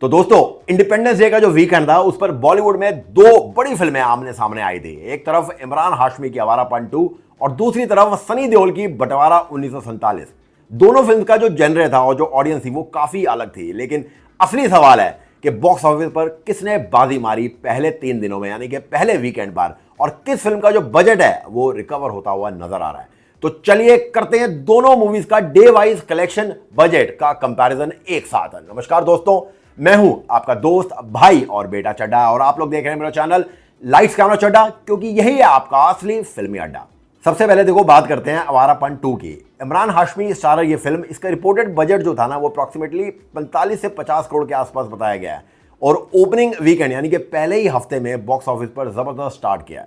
तो दोस्तों, independence day का जो वीकेंड था उस पर बॉलीवुड में दो बड़ी फिल्में आमने सामने आई थी। एक तरफ इमरान हाशमी की आवारापन 2 और दूसरी तरफ सनी देओल की बंटवारा 1947। दोनों फिल्म का जो जेनरे था और जो ऑडियंस थी वो काफी अलग थी। लेकिन असली सवाल है कि बॉक्स ऑफिस पर किसने बाजी मारी पहले 3 दिनों में, यानी कि पहले वीकेंड पर, और किस फिल्म का जो बजट है वो रिकवर होता हुआ नजर आ रहा है। तो चलिए करते हैं दोनों मूवीज का डे वाइज कलेक्शन बजट का कंपैरिजन एक साथ। नमस्कार दोस्तों, मैं हूं आपका दोस्त, भाई और बेटा चड्डा, और आप लोग देख रहे हैं मेरा चैनल लाइट्स कैमरा चड्डा, क्योंकि यही है आपका असली फिल्मी अड्डा। सबसे पहले देखो बात करते हैं आवारापन 2 की। इमरान हाशमी स्टारर ये फिल्म, इसका रिपोर्टेड बजट जो था ना वो अप्रॉक्सीमेटली 45 से 50 करोड़ के आसपास बताया गया है। और ओपनिंग वीकेंड यानी कि पहले ही हफ्ते में बॉक्स ऑफिस पर जबरदस्त स्टार्ट किया।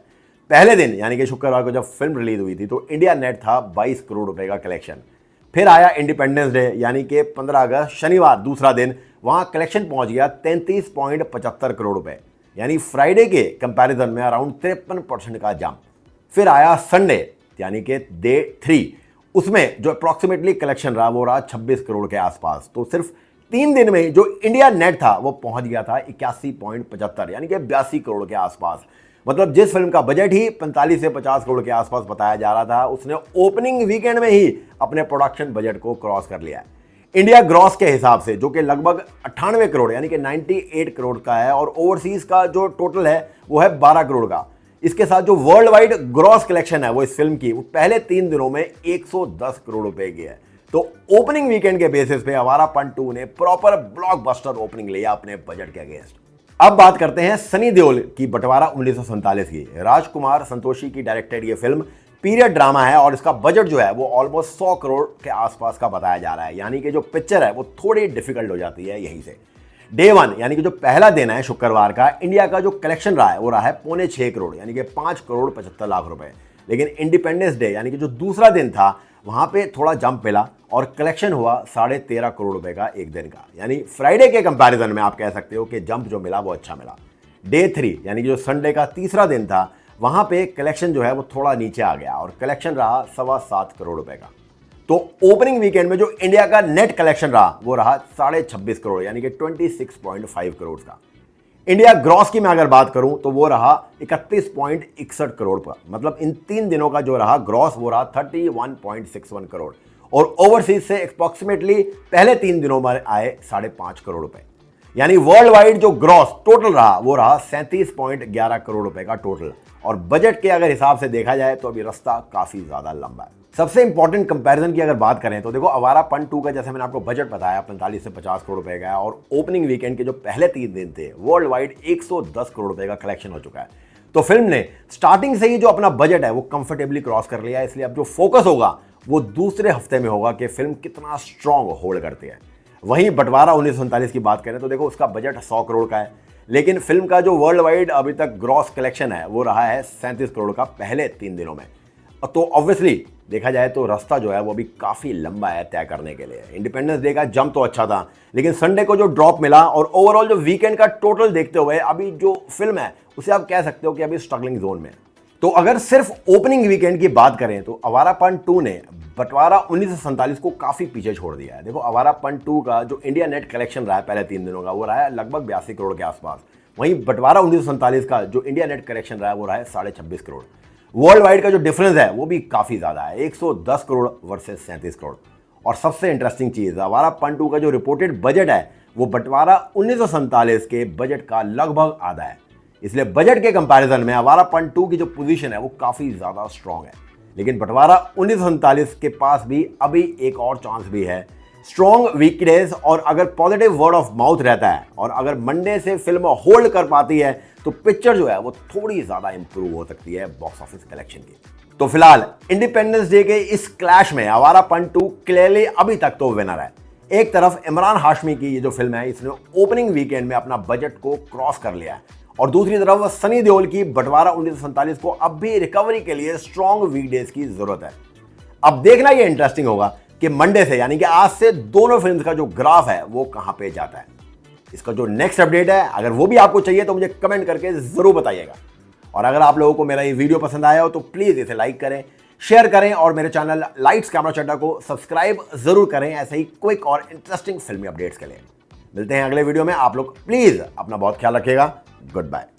पहले दिन यानी कि शुक्रवार को जब फिल्म रिलीज हुई थी तो इंडिया नेट था 22 करोड़ रुपए का कलेक्शन। फिर आया इंडिपेंडेंस डे यानी कि 15 अगस्त शनिवार, दूसरा दिन, वहां कलेक्शन पहुंच गया 33.75 करोड़ रुपए, यानी फ्राइडे के कंपैरिजन में अराउंड 53% का जंप। फिर आया संडे यानी कि डे 3, उसमें जो अप्रॉक्सीमेटली कलेक्शन रहा वो रहा 26 करोड़ के आसपास। तो सिर्फ 3 दिन में जो इंडिया नेट था वो पहुंच गया था 81.75 यानी कि 82 करोड़ के आसपास। मतलब जिस फिल्म का बजट ही 45 से 50 करोड़ के आसपास बताया जा रहा था, उसने ओपनिंग वीकेंड में ही अपने प्रोडक्शन बजट को क्रॉस कर लिया है। इंडिया ग्रॉस के हिसाब से, जो कि लगभग 98 करोड़ यानी कि 98 करोड़ का है, और ओवरसीज का जो टोटल है वो है 12 करोड़ का। इसके साथ जो वर्ल्ड वाइड ग्रॉस कलेक्शन है वो इस फिल्म की, वो पहले 3 दिनों में 110 करोड़ रुपए की है। तो ओपनिंग वीकेंड के बेसिस पे आवारापन 2 ने प्रॉपर ब्लॉकबस्टर ओपनिंग लिया अपने बजट के अगेंस्ट। अब बात करते हैं सनी देओल की बंटवारा 1947 की। राजकुमार संतोषी की डायरेक्टेड ये फिल्म पीरियड ड्रामा है और इसका बजट जो है वो ऑलमोस्ट 100 करोड़ के आसपास का बताया जा रहा है। यानी कि जो पिक्चर है वो थोड़ी डिफिकल्ट हो जाती है यहीं से। डे 1 यानी कि जो पहला दिन है शुक्रवार का, इंडिया का जो कलेक्शन रहा है वो रहा है 5.25 करोड़ यानी कि 5 करोड़ 75 लाख रुपए। लेकिन इंडिपेंडेंस डे यानी कि जो दूसरा दिन था वहां पे थोड़ा जंप मिला और कलेक्शन हुआ 13.5 करोड़ रुपए का एक दिन का। यानी फ्राइडे के कंपैरिजन में आप कह सकते हो कि जंप जो मिला वो अच्छा मिला। डे 3 यानी कि जो संडे का तीसरा दिन था, वहां पे कलेक्शन जो है वो थोड़ा नीचे आ गया और कलेक्शन रहा 7.25 करोड़ रुपए का। तो ओपनिंग वीकेंड में जो इंडिया का नेट कलेक्शन रहा वो रहा 26.5 करोड़ यानी कि 26.5 करोड़ का। इंडिया ग्रॉस की मैं अगर बात करूं तो वो रहा 31.61 करोड़ का। मतलब इन 3 दिनों का जो रहा ग्रॉस वो रहा 31.61 करोड़, और ओवरसीज से अप्रॉक्सीमेटली पहले 3 दिनों में आए 5.5 करोड़ रुपए। यानी वर्ल्ड वाइड जो ग्रॉस टोटल रहा वो रहा 37.11 करोड़ रुपए का टोटल। और बजट के अगर हिसाब से देखा जाए तो अभी रास्ता काफी ज्यादा लंबा है। सबसे इंपॉर्टेंट कंपैरिजन की अगर बात करें तो देखो, आवारापन 2 का जैसे मैंने आपको बजट बताया 45 से 50 करोड़ रुपए का है, और ओपनिंग वीकेंड के जो पहले 3 दिन थे वर्ल्ड वाइड 110 करोड़ रुपए का कलेक्शन हो चुका है। तो फिल्म ने स्टार्टिंग से ही जो अपना बजट है वो कंफर्टेबली क्रॉस कर लिया है। इसलिए अब जो फोकस होगा वो दूसरे हफ्ते में होगा कि फिल्म कितना स्ट्रांग होल्ड करती है। वहीं बंटवारा 1947 की बात करें तो देखो, उसका बजट 100 करोड़ का है, लेकिन फिल्म का जो वर्ल्ड वाइड अभी तक ग्रॉस कलेक्शन है वो रहा है 37 करोड़ का पहले 3 दिनों में। तो ऑब्वियसली देखा जाए तो रास्ता जो है वो अभी काफी लंबा है तय करने के लिए। इंडिपेंडेंस डे का जंप तो अच्छा था, लेकिन संडे को जो ड्रॉप मिला और ओवरऑल जो वीकेंड का टोटल देखते हुए अभी जो फिल्म है उसे आप कह सकते हो कि अभी स्ट्रगलिंग जोन में है। तो अगर सिर्फ ओपनिंग वीकेंड की बात करें तो आवारापन 2 ने बंटवारा 1947 को काफी पीछे छोड़ दिया है। देखो, आवारापन 2 का जो इंडिया नेट कलेक्शन रहा है पहले 3 दिनों का वो रहा है लगभग 82 करोड़ के आसपास। वहीं बंटवारा 1947 का जो इंडिया नेट कलेक्शन रहा है वो रहा है 26.5 करोड़। वर्ल्ड वाइड का जो डिफरेंस है वो भी काफी ज्यादा है, 110 करोड़ वर्सेस 37 करोड़। और सबसे इंटरेस्टिंग चीज, आवारापन 2 का जो रिपोर्टेड बजट है वो बंटवारा 1947 के बजट का लगभग आधा है। इसलिए बजट के कंपैरिजन में आवारापन 2 की जो पोजीशन है वो काफी ज्यादा स्ट्रांग है। लेकिन बंटवारा 1947 के पास भी अभी एक और चांस भी है। स्ट्रॉन्ग वीकडेज और अगर पॉजिटिव वर्ड ऑफ माउथ रहता है और अगर मंडे से फिल्म होल्ड कर पाती है तो पिक्चर जो है वो थोड़ी ज्यादा इंप्रूव हो सकती है बॉक्स ऑफिस कलेक्शन की। तो फिलहाल इंडिपेंडेंस डे के इस क्लैश में आवारापन 2 क्लियरली अभी तक तो विनर है। एक तरफ इमरान हाशमी की ये जो फिल्म है इसने ओपनिंग वीकेंड में अपना बजट को क्रॉस कर लिया है, और दूसरी तरफ सनी देओल की बंटवारा 1947 को अब भी रिकवरी के लिए स्ट्रॉन्ग वीकडेज की जरूरत है। अब देखना ये इंटरेस्टिंग होगा कि मंडे से यानी कि आज से दोनों फिल्म्स का जो ग्राफ है वो कहां पे जाता है। इसका जो नेक्स्ट अपडेट है अगर वो भी आपको चाहिए तो मुझे कमेंट करके जरूर बताइएगा। और अगर आप लोगों को मेरा ये वीडियो पसंद आया हो तो प्लीज इसे लाइक करें, शेयर करें और मेरे चैनल लाइट्स कैमरा चड्डा को सब्सक्राइब जरूर करें ऐसे ही क्विक और इंटरेस्टिंग फिल्मी अपडेट्स के लिए। मिलते हैं अगले वीडियो में। आप लोग प्लीज अपना बहुत ख्याल रखिएगा। Good bye.